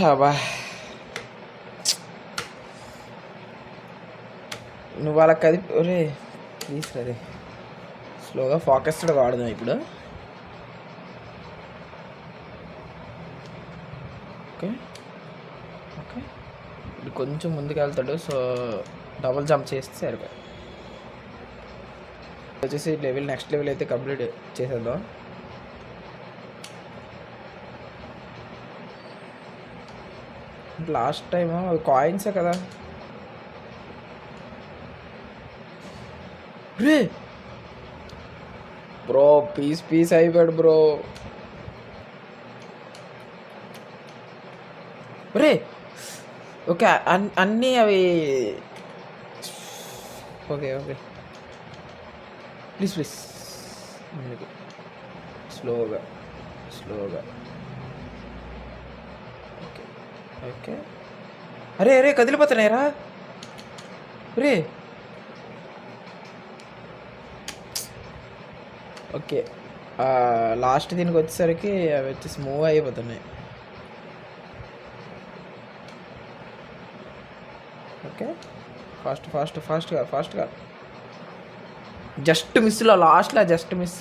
అబ్బా నువ్వు వాళ్ళకి అది ఒరే ప్లీజ్ రే స్లోగా ఫోకస్డ్ వాడదాం ఇప్పుడు. ఓకే ఓకే ఇప్పుడు కొంచెం ముందుకు వెళ్తాడు, సో డబుల్ జంప్ చేస్తే సరిపోయి వచ్చేసి లెవెల్ నెక్స్ట్ లెవెల్ అయితే కంప్లీట్ చేసేద్దాం. లాస్ట్ టైం అవి కాయిన్సే కదా. రే బ్రో పీస్ అయిపోయాడు బ్రో. రే ఓకే అన్నీ అవి ఓకే ఓకే ప్లీజ్ స్లోగా ఓకే ఓకే. అరే అరే కదిలిపోతున్నాయిరా రే. ఓకే లాస్ట్ దీనికి వచ్చేసరికి అవి వచ్చేసి మూవ్ అయిపోతున్నాయి. ఓకే ఫాస్ట్గా జస్ట్ మిస్లో లాస్ట్లో జస్ట్ మిస్.